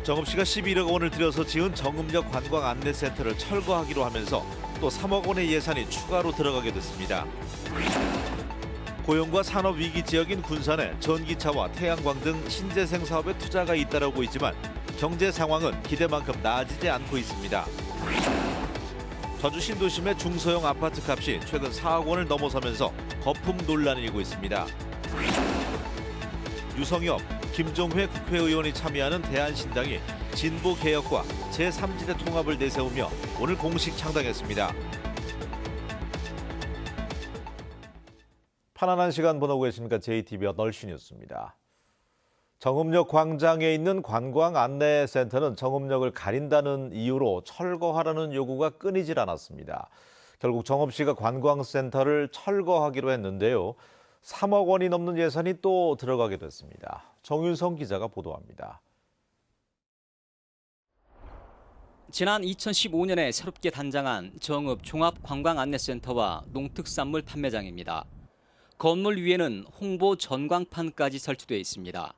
정읍시가 11억 원을 들여서 지은 정읍역 관광 안내센터를 철거하기로 하면서 또 3억 원의 예산이 추가로 들어가게 됐습니다. 고용과 산업 위기 지역인 군산에 전기차와 태양광 등 신재생 사업에 투자가 잇따르고 있지만 경제 상황은 기대만큼 나아지지 않고 있습니다. 전주 신도심의 중소형 아파트 값이 최근 4억 원을 넘어서면서 거품 논란이 일고 있습니다. 유성엽, 김종회 국회의원이 참여하는 대한신당이 진보개혁과 제3지대 통합을 내세우며 오늘 공식 창당했습니다. 편안한 시간 보내고 계십니까? JTB 8시 뉴스입니다. 정읍역 광장에 있는 관광 안내센터는 정읍역을 가린다는 이유로 철거하라는 요구가 끊이질 않았습니다. 결국 정읍시가 관광센터를 철거하기로 했는데요. 3억 원이 넘는 예산이 또 들어가게 됐습니다. 정윤성 기자가 보도합니다. 지난 2015년에 새롭게 단장한 정읍 종합관광안내센터와 농특산물 판매장입니다. 건물 위에는 홍보 전광판까지 설치되어 있습니다.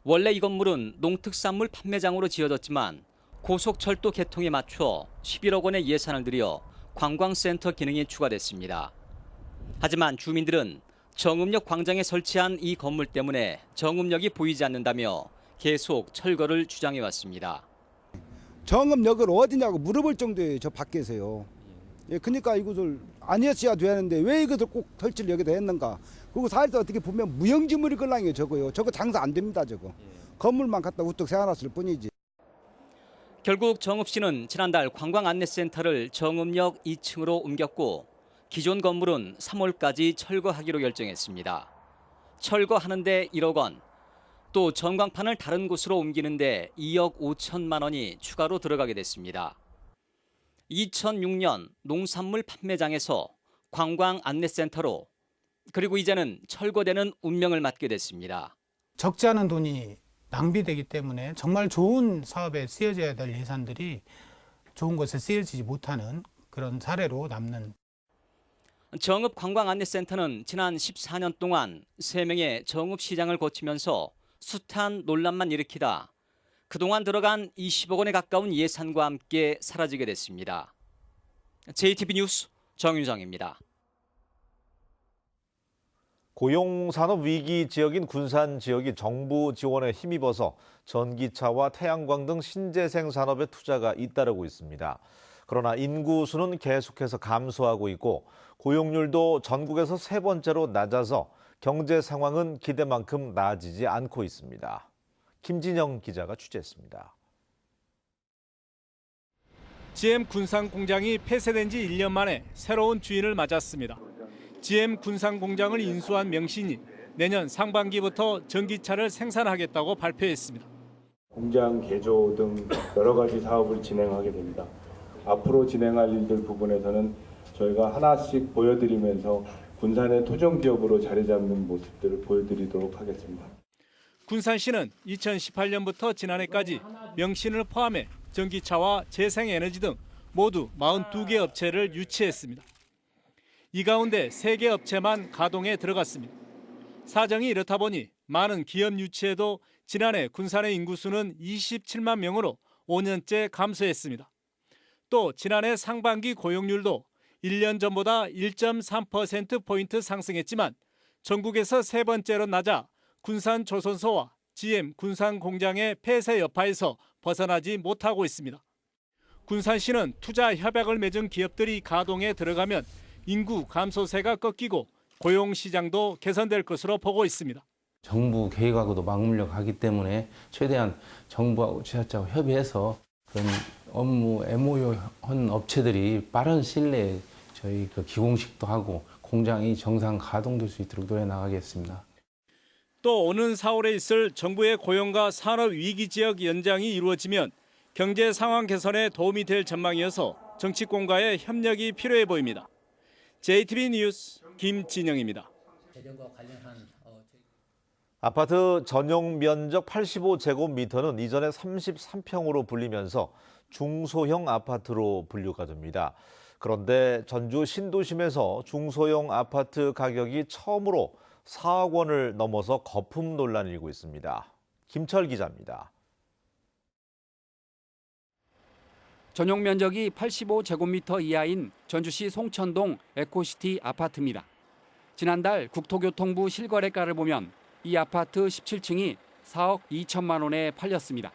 원래 이 건물은 농특산물 판매장으로 지어졌지만 고속철도 개통에 맞춰 11억 원의 예산을 들여 관광센터 기능이 추가됐습니다. 하지만 주민들은 정읍역 광장에 설치한 이 건물 때문에 정읍역이 보이지 않는다며 계속 철거를 주장해왔습니다. 정읍역을 어디냐고 물어볼 정도예요, 저 밖에서요. 예, 그러니까 이것을 아니었어야 되는데 왜 이것을 꼭 설치를 여기다 했는가. 그리고 사회에서 어떻게 보면 무용지물이 걸랑이에요, 저거요. 저거 장사 안 됩니다, 저거. 건물만 갖다 우뚝 세워놨을 뿐이지. 결국 정읍시는 지난달 관광안내센터를 정읍역 2층으로 옮겼고 기존 건물은 3월까지 철거하기로 결정했습니다. 철거하는데 1억 원, 또 전광판을 다른 곳으로 옮기는데 2억 5천만 원이 추가로 들어가게 됐습니다. 2006년 농산물 판매장에서 관광안내센터로, 그리고 이제는 철거되는 운명을 맞게 됐습니다. 적지 않은 돈이 낭비되기 때문에 정말 좋은 사업에 쓰여져야 될 예산들이 좋은 곳에 쓰여지지 못하는 그런 사례로 남는. 정읍관광안내센터는 지난 14년 동안 3명의 정읍시장을 거치면서 숱한 논란만 일으키다 그동안 들어간 20억 원에 가까운 예산과 함께 사라지게 됐습니다. JTB 뉴스 정윤정입니다. 고용산업 위기 지역인 군산 지역이 정부 지원에 힘입어서 전기차와 태양광 등 신재생 산업에 투자가 잇따르고 있습니다. 그러나 인구 수는 계속해서 감소하고 있고 고용률도 전국에서 3번째로 낮아서 경제 상황은 기대만큼 나아지지 않고 있습니다. 김진영 기자가 취재했습니다. GM 군산 공장이 폐쇄된 지 1년 만에 새로운 주인을 맞았습니다. GM 군산 공장을 인수한 명신이 내년 상반기부터 전기차를 생산하겠다고 발표했습니다. 공장 개조 등 여러 가지 사업을 진행하게 됩니다. 앞으로 진행할 일들 부분에서는 저희가 하나씩 보여드리면서 군산의 토종 기업으로 자리 잡는 모습들을 보여드리도록 하겠습니다. 군산시는 2018년부터 지난해까지 명신을 포함해 전기차와 재생에너지 등 모두 42개 업체를 유치했습니다. 이 가운데 3개 업체만 가동에 들어갔습니다. 사정이 이렇다 보니 많은 기업 유치에도 지난해 군산의 인구수는 27만 명으로 5년째 감소했습니다. 또 지난해 상반기 고용률도 1년 전보다 1.3%포인트 상승했지만 전국에서 3번째로 낮아 군산 조선소와 GM 군산 공장의 폐쇄 여파에서 벗어나지 못하고 있습니다. 군산시는 투자 협약을 맺은 기업들이 가동에 들어가면 인구 감소세가 꺾이고 고용 시장도 개선될 것으로 보고 있습니다. 정부 계획하고도 맞물려 가기 때문에 최대한 정부하고 지자체하고 협의해서 그런 업무 MOU 한 업체들이 빠른 시일 내에 저희 기공식도 하고 공장이 정상 가동될 수 있도록 노래 나가겠습니다. 또 오는 4월에 있을 정부의 고용과 산업 위기 지역 연장이 이루어지면 경제 상황 개선에 도움이 될 전망이어서 정치권과의 협력이 필요해 보입니다. JTB 뉴스 김진영입니다. 아파트 전용 면적 85제곱미터는 이전에 33평으로 불리면서 중소형 아파트로 분류가 됩니다. 그런데 전주 신도심에서 중소형 아파트 가격이 처음으로 4억 원을 넘어서 거품 논란이 일고 있습니다. 김철 기자입니다. 전용 면적이 85제곱미터 이하인 전주시 송천동 에코시티 아파트입니다. 지난달 국토교통부 실거래가를 보면 이 아파트 17층이 4억 2천만 원에 팔렸습니다.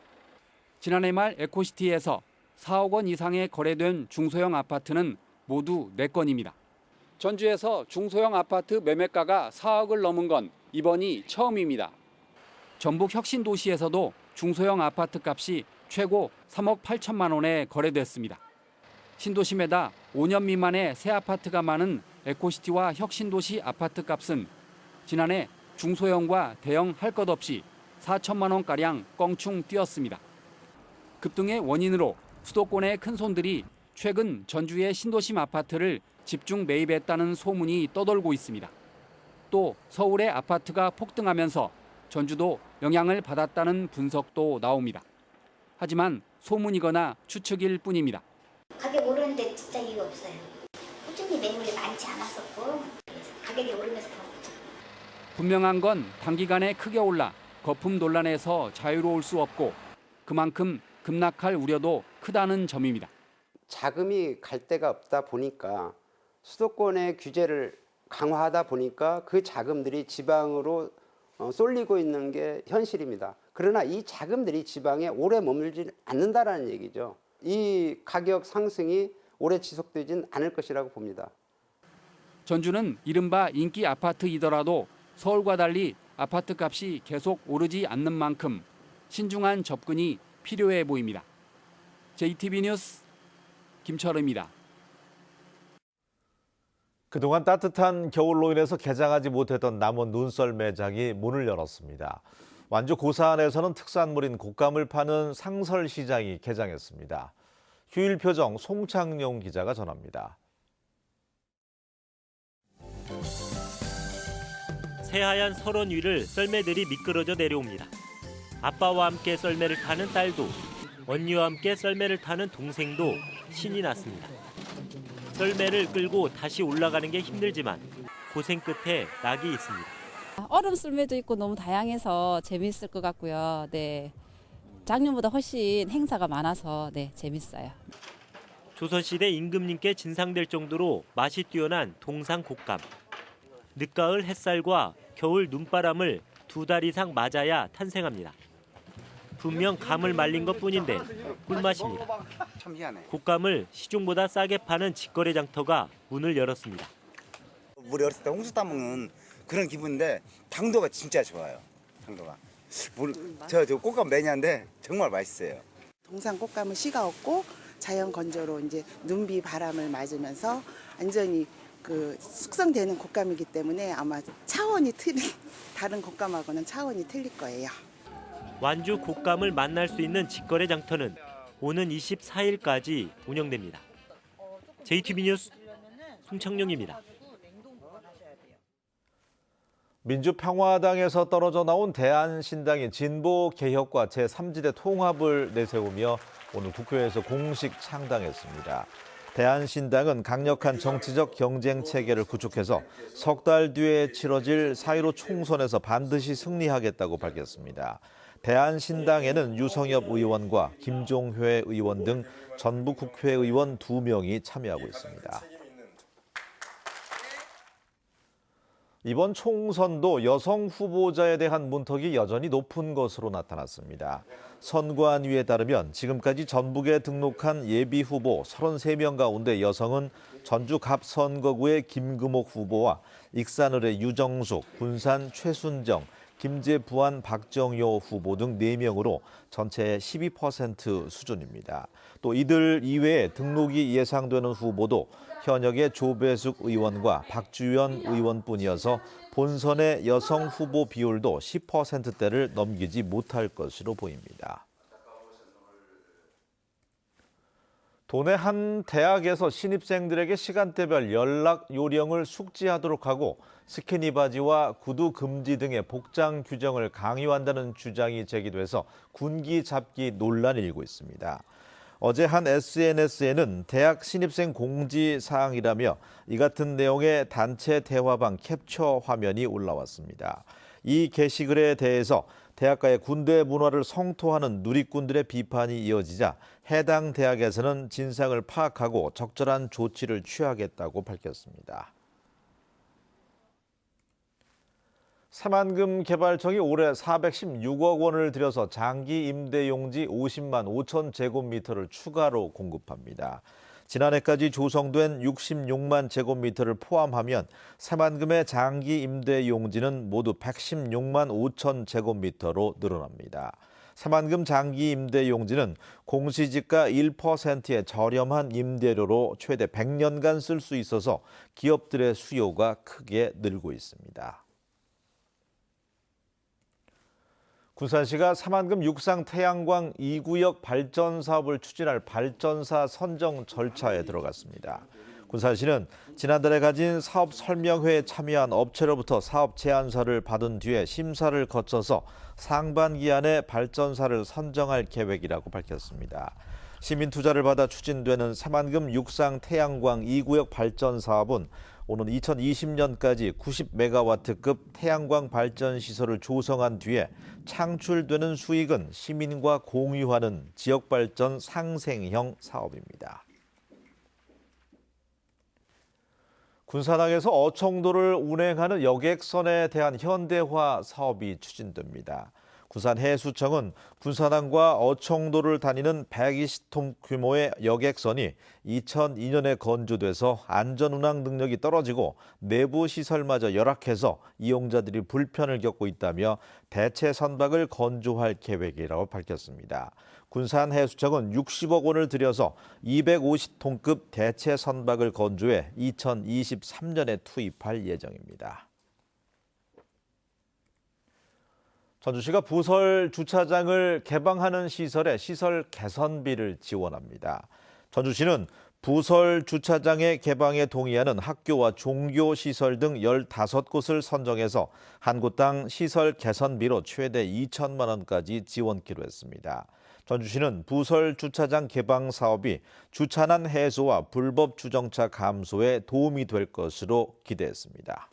지난해 말 에코시티에서 4억 원 이상에 거래된 중소형 아파트는 모두 4건입니다. 전주에서 중소형 아파트 매매가가 4억을 넘은 건 이번이 처음입니다. 전북 혁신도시에서도 중소형 아파트 값이 최고 3억 8천만 원에 거래됐습니다. 신도심에다 5년 미만의 새 아파트가 많은 에코시티와 혁신도시 아파트 값은 지난해 중소형과 대형 할 것 없이 4천만 원가량 껑충 뛰었습니다. 급등의 원인으로 수도권의 큰손들이 최근 전주의 신도심 아파트를 집중 매입했다는 소문이 떠돌고 있습니다. 또 서울의 아파트가 폭등하면서 전주도 영향을 받았다는 분석도 나옵니다. 하지만 소문이거나 추측일 뿐입니다. 가격 오르는데 진짜 이유가 없어요. 꾸준히 매물이 많지 않았었고 가격이 오르면서 더 오르죠. 분명한 건 단기간에 크게 올라 거품 논란에서 자유로울 수 없고 그만큼 급락할 우려도 크다는 점입니다. 자금이 갈 데가 없다 보니까 수도권의 규제를 강화하다 보니까 그 자금들이 지방으로 쏠리고 있는 게 현실입니다. 그러나 이 자금들이 지방에 오래 머물지 않는다라는 얘기죠. 이 가격 상승이 오래 지속되진 않을 것이라고 봅니다. 전주는 이른바 인기 아파트이더라도 서울과 달리 아파트 값이 계속 오르지 않는 만큼 신중한 접근이 필요해 보입니다. JTB 뉴스 김철우입니다. 그동안 따뜻한 겨울로 인해서 개장하지 못했던 남원 눈썰 매장이 문을 열었습니다. 완주 고사안에서는 특산물인 곶감을 파는 상설시장이 개장했습니다. 휴일표정 송창용 기자가 전합니다. 새하얀 설원 위를 썰매들이 미끄러져 내려옵니다. 아빠와 함께 썰매를 타는 딸도, 언니와 함께 썰매를 타는 동생도 신이 났습니다. 썰매를 끌고 다시 올라가는 게 힘들지만 고생 끝에 낙이 있습니다. 얼음 썰매도 있고 너무 다양해서 재미있을 것 같고요. 네, 작년보다 훨씬 행사가 많아서 재밌어요. 조선시대 임금님께 진상될 정도로 맛이 뛰어난 동상 곶감. 늦가을 햇살과 겨울 눈바람을 2달 이상 맞아야 탄생합니다. 분명 감을 말린 것뿐인데 꿀맛입니다. 곶감을 시중보다 싸게 파는 직거래 장터가 문을 열었습니다. 우리 어렸을 때 홍수 따먹는 그런 기분인데 당도가 진짜 좋아요. 당도가. 저 곶감 매니아인데 정말 맛있어요. 동산 곶감은 씨가 없고 자연 건조로 이제 눈비 바람을 맞으면서 완전히 그 숙성되는 곶감이기 때문에 아마 차원이 다른 곶감하고는 차원이 틀릴 거예요. 완주 곶감을 만날 수 있는 직거래 장터는 오는 24일까지 운영됩니다. JTB 뉴스 송창용입니다. 민주평화당에서 떨어져 나온 대한신당이 진보개혁과 제3지대 통합을 내세우며 오늘 국회에서 공식 창당했습니다. 대한신당은 강력한 정치적 경쟁 체계를 구축해서 석 달 뒤에 치러질 4.15 총선에서 반드시 승리하겠다고 밝혔습니다. 대한신당에는 유성엽 의원과 김종회 의원 등 전북 국회의원 2명이 참여하고 있습니다. 이번 총선도 여성 후보자에 대한 문턱이 여전히 높은 것으로 나타났습니다. 선관위에 따르면 지금까지 전북에 등록한 예비 후보 33명 가운데 여성은 전주 갑선거구의 김금옥 후보와 익산을의 유정숙, 군산 최순정, 김제 부안 박정효 후보 등 4명으로 전체의 12% 수준입니다. 또 이들 이외에 등록이 예상되는 후보도 현역의 조배숙 의원과 박주연 의원뿐이어서 본선의 여성 후보 비율도 10%대를 넘기지 못할 것으로 보입니다. 도내 한 대학에서 신입생들에게 시간대별 연락 요령을 숙지하도록 하고 스키니 바지와 구두 금지 등의 복장 규정을 강요한다는 주장이 제기돼서 군기 잡기 논란이 일고 있습니다. 어제 한 SNS에는 대학 신입생 공지사항이라며 이 같은 내용의 단체 대화방 캡처 화면이 올라왔습니다. 이 게시글에 대해서 대학가의 군대 문화를 성토하는 누리꾼들의 비판이 이어지자 해당 대학에서는 진상을 파악하고 적절한 조치를 취하겠다고 밝혔습니다. 새만금 개발청이 올해 416억 원을 들여서 장기 임대 용지 50만 5천 제곱미터를 추가로 공급합니다. 지난해까지 조성된 66만 제곱미터를 포함하면 새만금의 장기 임대 용지는 모두 116만 5천 제곱미터로 늘어납니다. 새만금 장기 임대 용지는 공시지가 1%의 저렴한 임대료로 최대 100년간 쓸 수 있어서 기업들의 수요가 크게 늘고 있습니다. 군산시가 새만금 육상 태양광 2구역 발전 사업을 추진할 발전사 선정 절차에 들어갔습니다. 군산시는 지난달에 가진 사업 설명회에 참여한 업체로부터 사업 제안서를 받은 뒤에 심사를 거쳐서 상반기 안에 발전사를 선정할 계획이라고 밝혔습니다. 시민 투자를 받아 추진되는 새만금 육상 태양광 2구역 발전 사업은 오는 2020년까지 90메가와트급 태양광 발전 시설을 조성한 뒤에 창출되는 수익은 시민과 공유하는 지역발전 상생형 사업입니다. 군산항에서 어청도를 운행하는 여객선에 대한 현대화 사업이 추진됩니다. 군산해수청은 군산항과 어청도를 다니는 120톤 규모의 여객선이 2002년에 건조돼서 안전운항 능력이 떨어지고 내부 시설마저 열악해서 이용자들이 불편을 겪고 있다며 대체 선박을 건조할 계획이라고 밝혔습니다. 군산해수청은 60억 원을 들여서 250톤급 대체 선박을 건조해 2023년에 투입할 예정입니다. 전주시가 부설 주차장을 개방하는 시설에 시설 개선비를 지원합니다. 전주시는 부설 주차장의 개방에 동의하는 학교와 종교시설 등 15곳을 선정해서 한 곳당 시설 개선비로 최대 2천만 원까지 지원키로 했습니다. 전주시는 부설 주차장 개방 사업이 주차난 해소와 불법 주정차 감소에 도움이 될 것으로 기대했습니다.